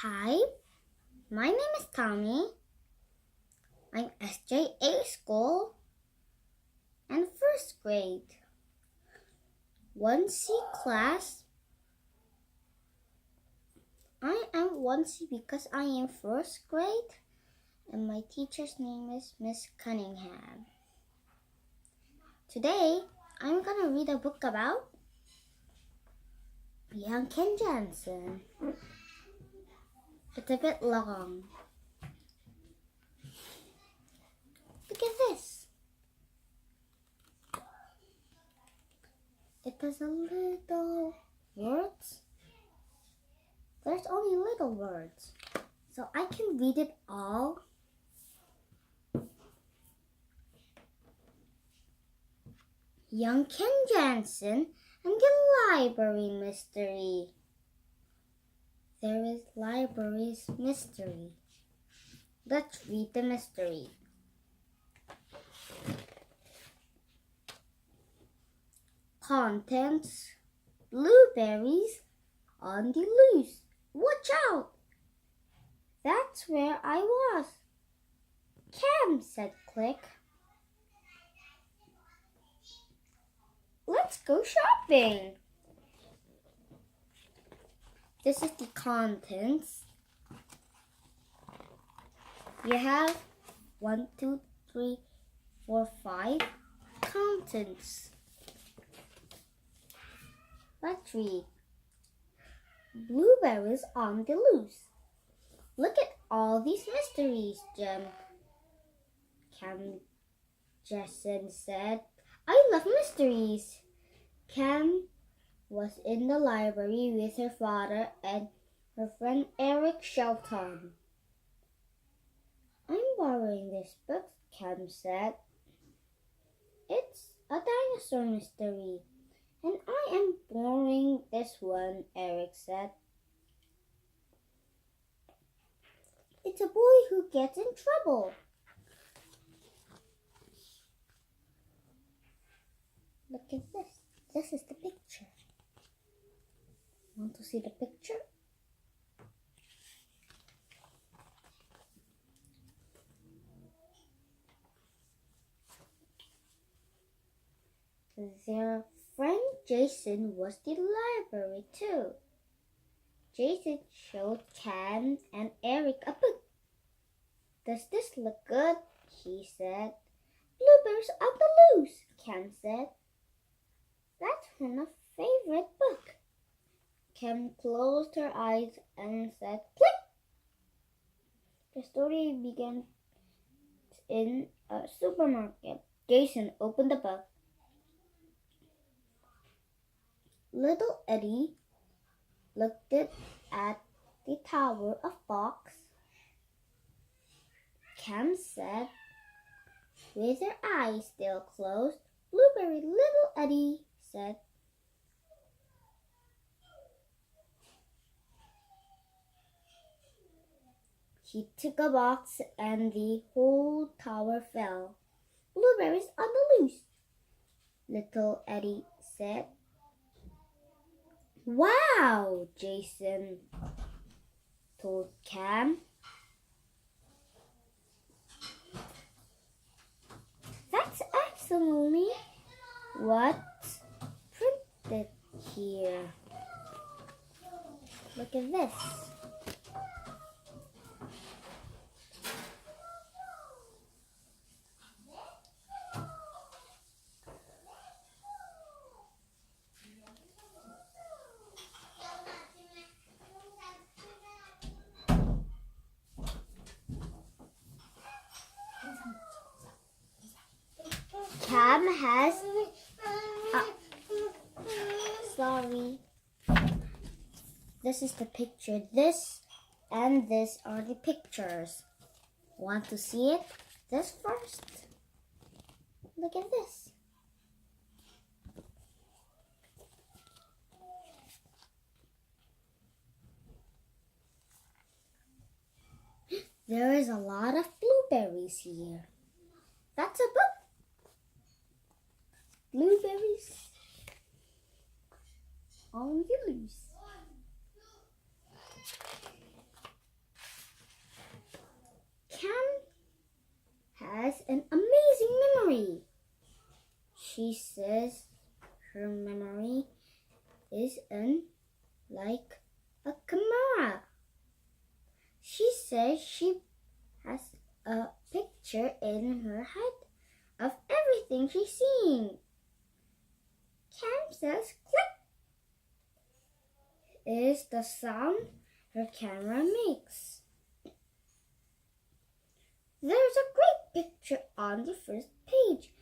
Hi, my name is Tommy. I'm SJA school and first grade. 1C class. I am 1C because I am first grade and my teacher's name is Miss Cunningham. Today, I'm gonna read a book about young Cam Jansen. It's a bit long. Look at this. It has a little words. There's only little words, so I can read it all. Young Cam Jansen and the Library Mystery. There is library's mystery. Let's read the mystery. Contents: blueberries on the loose. Watch out! That's where I was. Cam, said Click. Let's go shopping. This is the contents. You have 1, 2, 3, 4, 5 contents. Let's read. Blueberries on the loose. Look at all these mysteries, Cam Jansen said. I love mysteries. Cam was in the library with her father and her friend Eric Shelton. I'm borrowing this book, Cam said. It's a dinosaur mystery, and I am borrowing this one, Eric said. It's a boy who gets in trouble. Look at this. This is the picture. Want to see the picture? Their friend Jason was the library too. Jason showed Cam and Eric a book. Does this look good? He said. Blueberries on the loose, Cam said. That's her favorite book. Cam closed her eyes and said, click! The story began in a supermarket. Jason opened the book. Little Eddie looked at the Tower of Box. Cam said, with her eyes still closed, Blueberry, little Eddie said. He took a box and the whole tower fell. Blueberries on the loose, little Eddie said. Wow, Jason told Cam. That's actually what's printed here. Look at this. Cam has sorry. This is the picture. This and this are the pictures. Want to see it? This first. Look at this. There is a lot of blueberries here. That's a book. Blueberries on the loose. she says her memory is like a camera. She says she has a picture in her head of everything she's seen. Cam says click is the sound her camera makes. There's a great picture on the first page,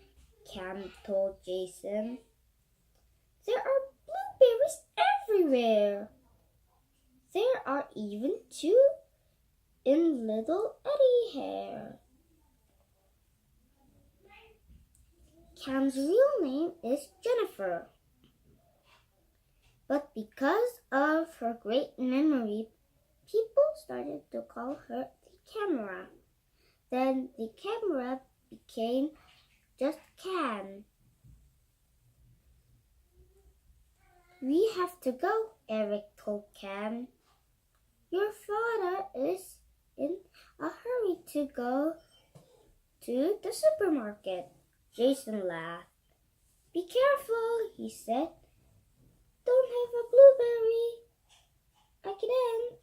Cam told Jason. There are blueberries everywhere. There are even 2 in little Eddie's hair. Cam's real name is Jennifer. But because of her great memory, people started to call her the camera. Then the camera became just Cam. We have to go, Eric told Cam. Your father is in a hurry to go to the supermarket. Jason laughed. Be careful, he said. Don't have a blueberry accident.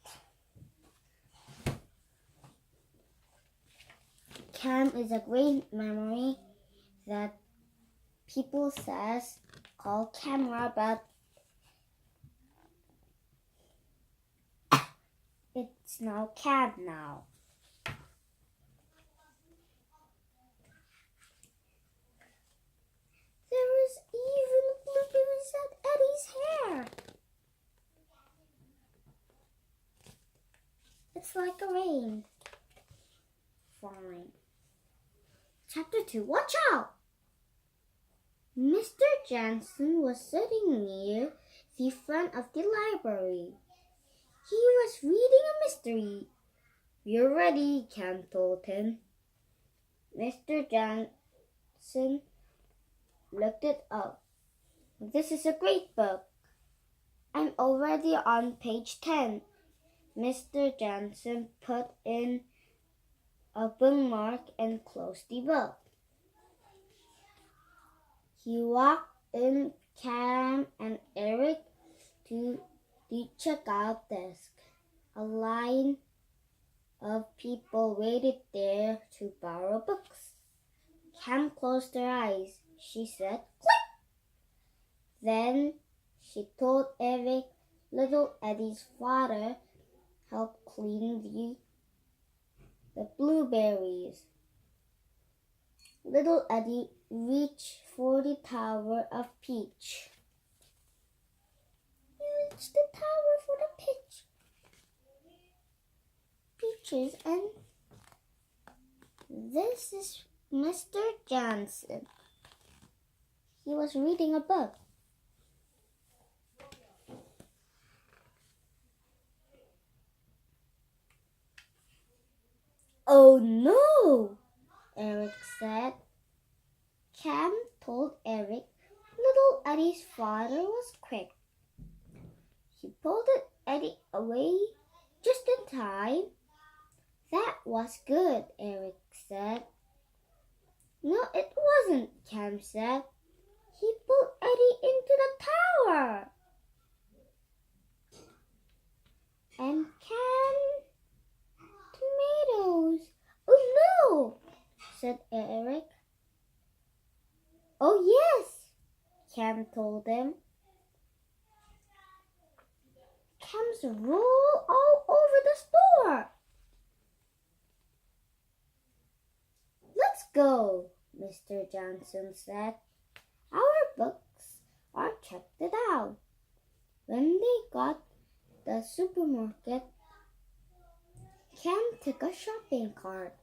Cam is a great memory that people says call camera, but it's now Cam now. There is even blueberries at Eddie's hair. It's like a rain falling. Chapter 2, watch out! Mr. Jansen was sitting near the front of the library. He was reading a mystery. You're ready, Cam told him. Mr. Jansen looked it up. This is a great book. I'm already on page 10. Mr. Jansen put in a bookmark and closed the book. He walked in Cam and Eric to the checkout desk. A line of people waited there to borrow books. Cam closed her eyes. She said, click! Then she told Eric little Eddie's father helped clean the blueberries. Little Eddie reached for the tower of peach. He reached the tower for the peaches, and this is Mr. Jansen. He was reading a book. Oh no, Eric said. Cam told Eric little Eddie's father was quick. He pulled Eddie away just in time. That was good, Eric said. No, it wasn't, Cam said. He pulled Eddie into the tower. And Cam, tomatoes. Oh no, said Eric. Oh yes, Cam told him. Cam's roll all over the store. Let's go, Mr. Jansen said. Our books are checked it out. When they got the supermarket, Cam took a shopping cart.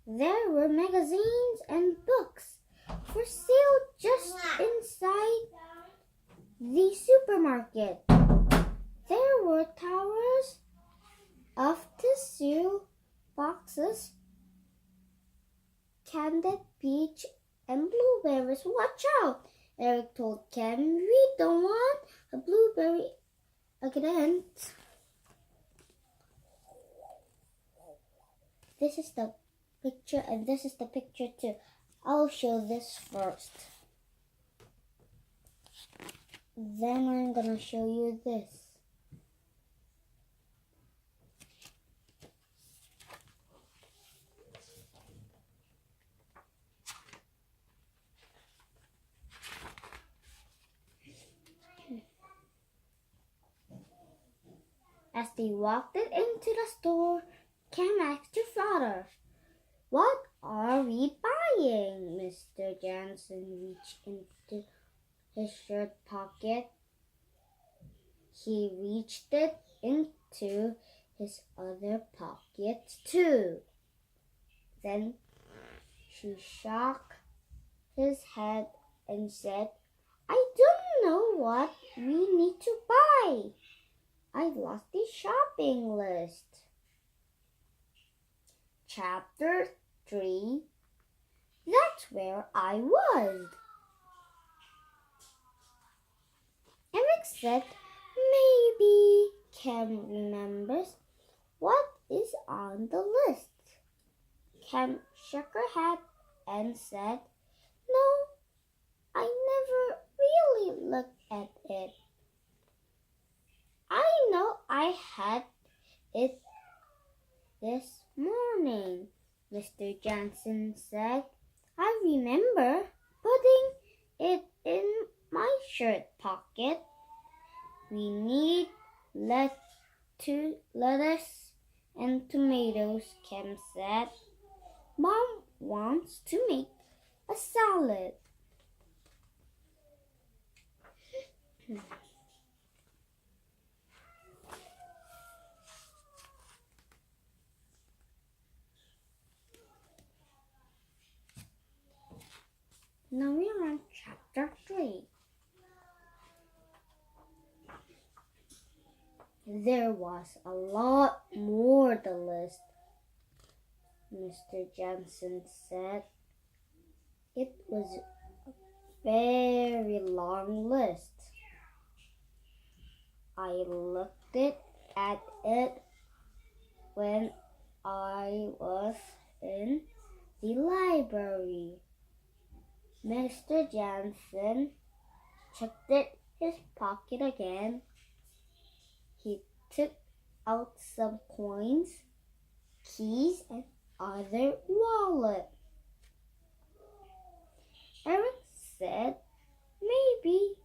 There were magazines and books for sale just inside the supermarket. There were towers of tissue boxes, candied peach, and blueberries. Watch out, Eric told Cam. We don't want a blueberry accident. This is the picture, and this is the picture too. I'll show this first. Then I'm gonna show you this. As they walked into the store, Cam asked her father, "What are we buying?" Mr. Jansen reached into his shirt pocket. He reached it into his other pocket too. Then she shook his head and said, "I don't know what we need to buy. I lost the shopping list." Chapter 3. That's where I was. Eric said, "Maybe Cam remembers what is on the list." Cam shook her head and said, "No, I never really looked at it. I know I had it this morning," Mr. Jansen said. "I remember putting it in my shirt pocket. We need lettuce and tomatoes," Cam said. "Mom wants to make a salad." Now we're on chapter 3. There was a lot more the list, Mr. Jansen said. It was a very long list. I looked at it when I was in the library. Mr. Jansen checked his pocket again. He took out some coins, keys, and other wallet. Eric said, "Maybe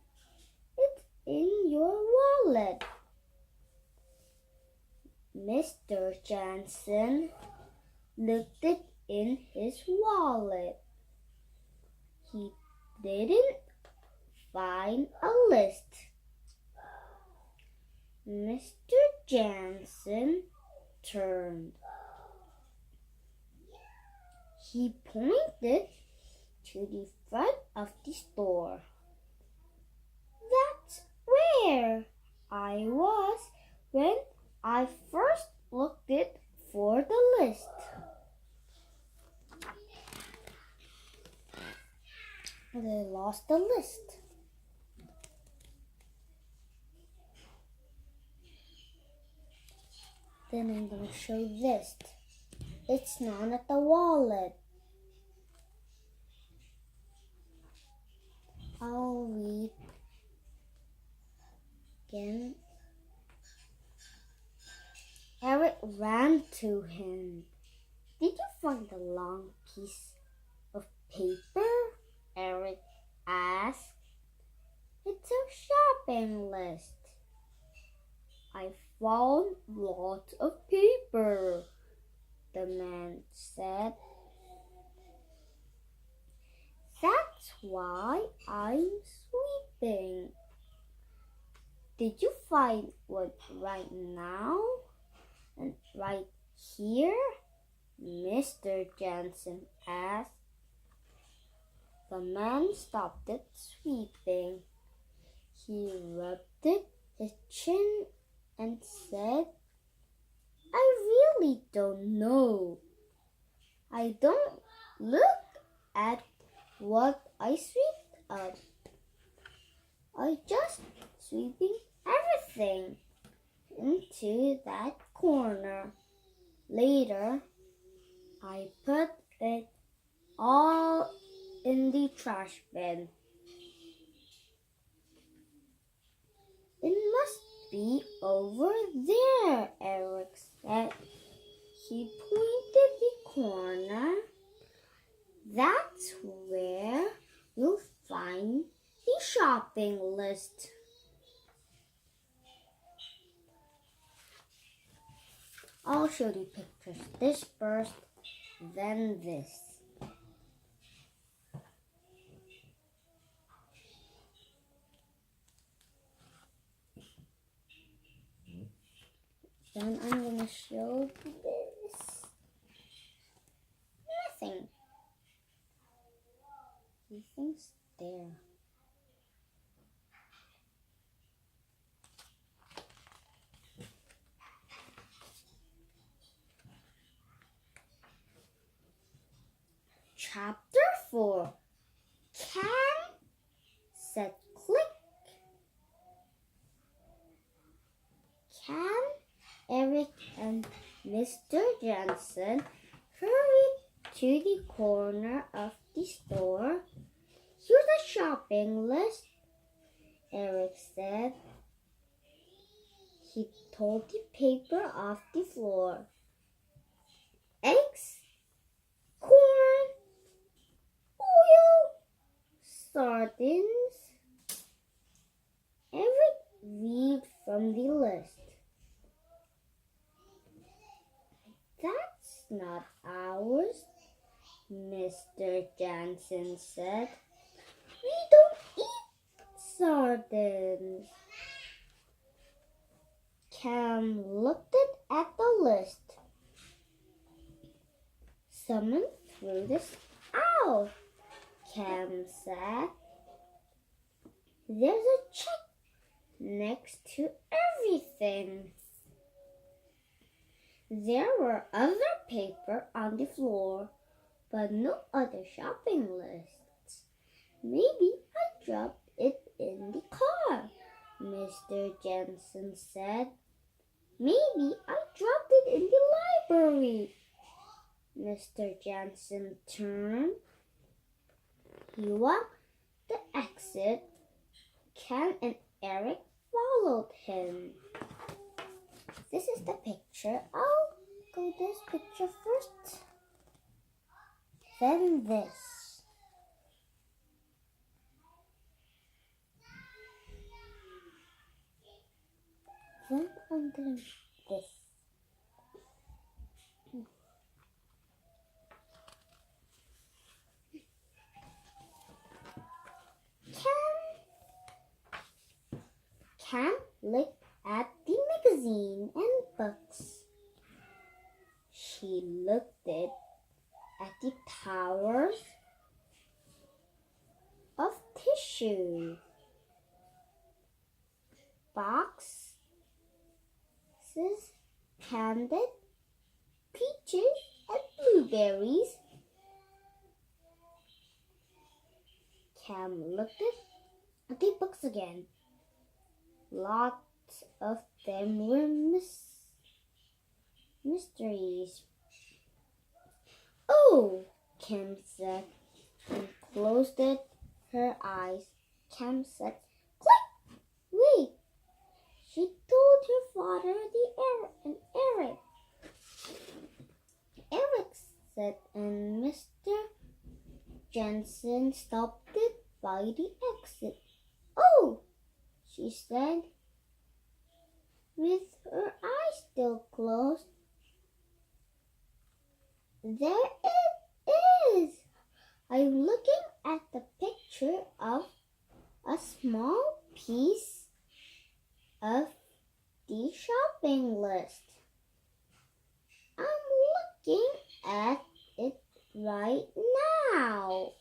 it's in your wallet." Mr. Jansen looked in his wallet. He didn't find a list. Mr. Jansen turned. He pointed to the front of the store. "That's where I was when I first looked for the list." They lost the list. Then I'm going to show this. It's not at the wallet. I'll read again. Eric ran to him. "Did you find a long piece of paper?" Eric asked. "It's a shopping list." "I found lots of paper," the man said. "That's why I'm sweeping." "Did you find one right now and right here?" Mr. Jansen asked. The man stopped sweeping. He rubbed his chin and said, "I really don't know. I don't look at what I sweep up. I just sweeping everything into that corner. Later, I put it all in the trash bin. It must be over there, Eric said. He pointed the corner. That's where you'll find the shopping list. I'll show you pictures. This first, then this. Then I'm going to show this. Nothing. He thinks there. Chapter 4. Cam said click. Cam, Eric, and Mr. Jansen hurried to the corner of the store. Here's a shopping list, Eric said. He pulled the paper off the floor. Eggs, corn, oil, sardines. Eric read from the list. That's not ours, Mr. Jansen said. We don't eat sardines. Cam looked at the list. Someone threw this out, Cam said. There's a check next to everything. There were other paper on the floor, but no other shopping lists. Maybe I dropped it in the car, Mr. Jansen said. Maybe I dropped it in the library. Mr. Jansen turned. He walked the exit. Cam and Eric followed him. This is the picture. I'll go this picture first. Then this. Then under this. Cam looked at the magazine and books. She looked at the towers of tissue, boxes, candied peaches and blueberries. Cam looked at the books again. Lots of them were mysteries. Oh, Cam said, and closed her eyes. Cam said, click! Wait! She told her father and Eric. Eric said, and Mr. Jansen stopped it by the exit. Oh! She said, with her eyes still closed. There it is! I'm looking at the picture of a small piece of the shopping list. I'm looking at it right now.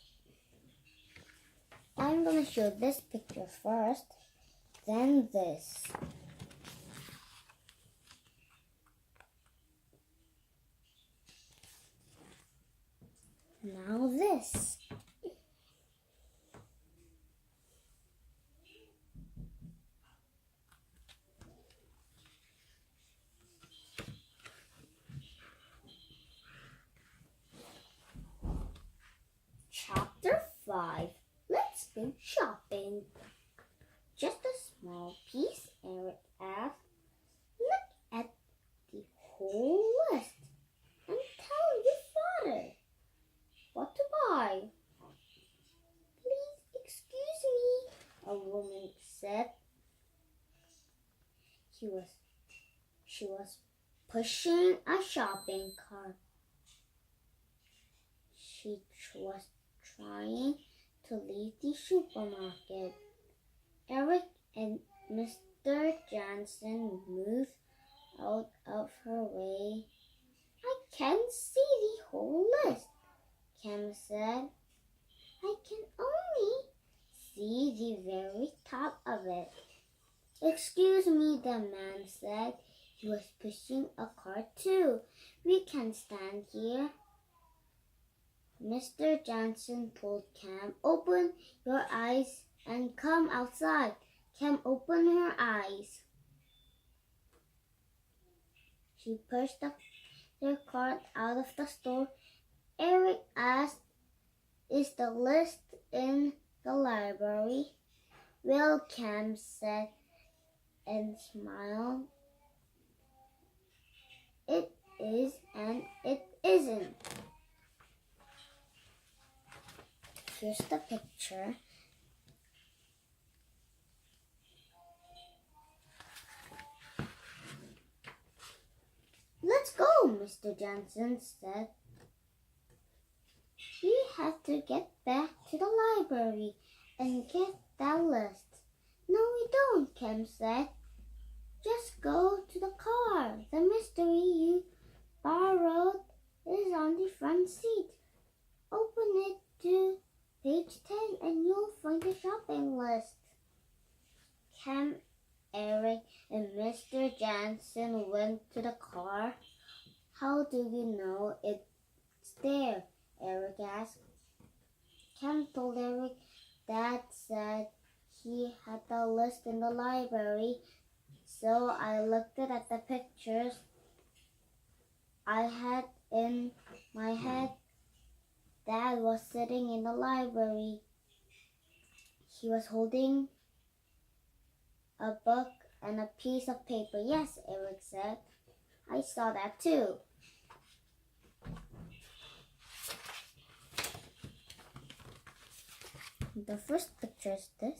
I'm going to show this picture first. Then this. Now this. Chapter small piece? Eric asked. Look at the whole list and tell your father what to buy. Please excuse me, a woman said. She was pushing a shopping cart. She was trying to leave the supermarket. Eric and Mr. Jansen moved out of her way. I can't see the whole list, Cam said. I can only see the very top of it. Excuse me, the man said. He was pushing a cart too. We can stand here. Mr. Jansen told Cam, open your eyes and come outside. Cam opened her eyes. She pushed their cart out of the store. Eric asked, is the list in the library? Well, Cam said and smiled. It is and it isn't. Here's the picture. Let's go, Mr. Jansen said. We have to get back to the library and get that list. No, we don't, Cam said. Just go to the car. The mystery you borrowed is on the front seat. Open it to page 10 and you'll find the shopping list. Cam, Eric, and Mr. Jansen went to the car. How do you know it's there? Eric asked. Cam told Eric Dad said he had the list in the library, so I looked at the pictures I had in my head. Dad was sitting in the library. He was holding a book and a piece of paper. Yes, Eric said. I saw that too. The first picture is this.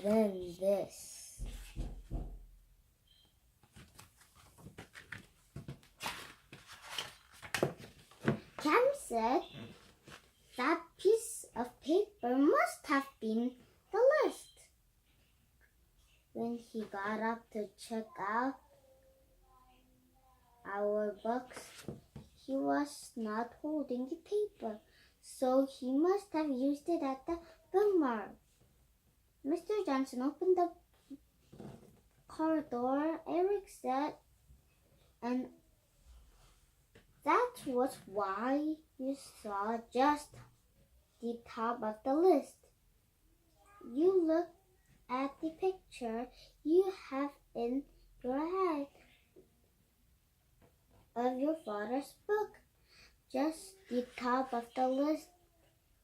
Then this. Cam said that piece of paper must have been the list. When he got up to check out our books, he was not holding the paper, so he must have used it at the bookmark. Mr. Jansen opened the car door, Eric said, and that was why you saw just the top of the list. You look at the picture you have in your head of your father's book. Just the top of the list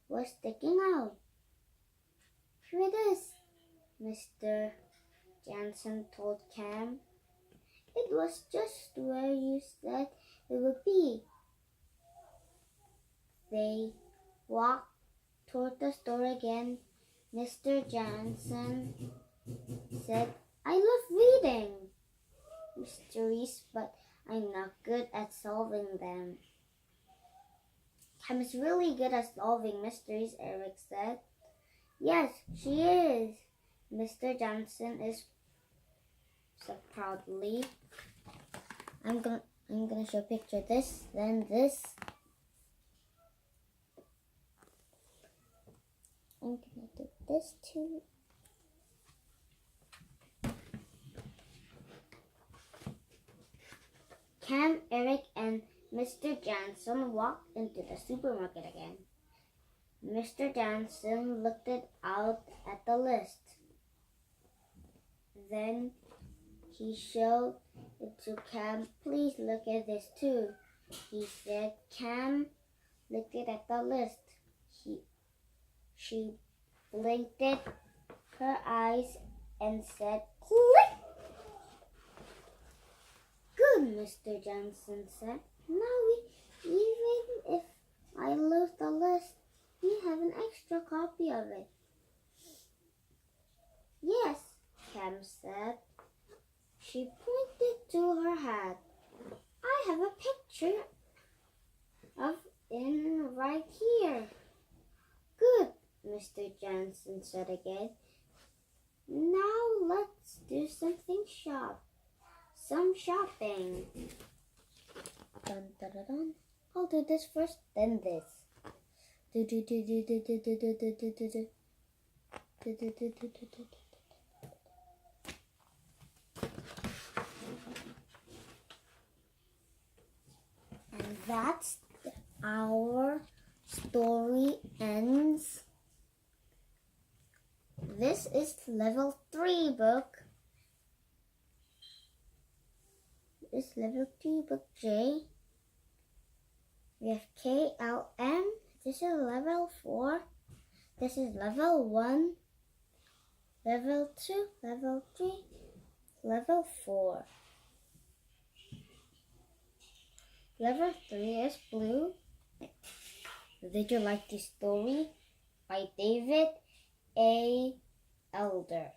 was sticking out. Here it is, Mr. Jansen told Cam. It was just where you said it would be. They walked toward the store again. Mr. Jansen said, I love reading mysteries, but I'm not good at solving them. Cam is really good at solving mysteries, Eric said. Yes, she is, Mr. Jansen said proudly. I'm gonna show a picture of this, then this. I'm gonna do this too. Cam, Eric, and Mr. Jansen walked into the supermarket again. Mr. Jansen looked out at the list. Then he showed it to Cam. Please look at this too, he said. Cam looked at the list. She blinked it her eyes and said, "Click!" "Good," Mr. Jansen said. "Now even if I lose the list, we have an extra copy of it." "Yes," Cam said. She pointed to her hat. "I have a picture of it right here." "Good," Mr. Jansen said again. "Now let's do some shopping." Dun, dun, dun, dun. I'll do this first, then this. Do, do, do, do, do, do, do, do, do, do, do, do. Do, do, do, do, do, do, do. And that's our story ends. This is level 3 book. This is level 3 book J. We have KLM. This is level 4. This is level 1. Level 2, level 3, level 4. Level 3 is blue. Did you like this story? By David A.adler.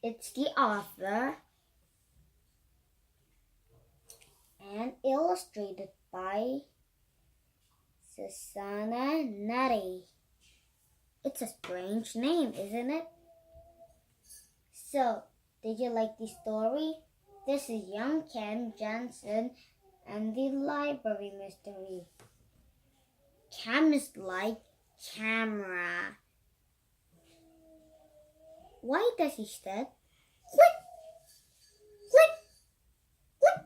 It's the author and illustrated by Susanna Natti. It's a strange name, isn't it? So, did you like the story? This is young Cam Jansen and the library mystery. Cam is like camera. Why does he say click, click, click?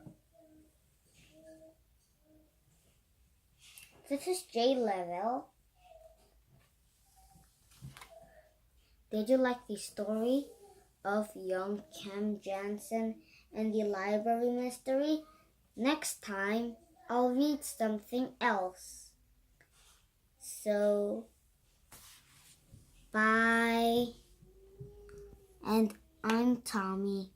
This is J level. Did you like the story of young Cam Jansen and the library mystery? Next time, I'll read something else. So, bye. And I'm Tommy.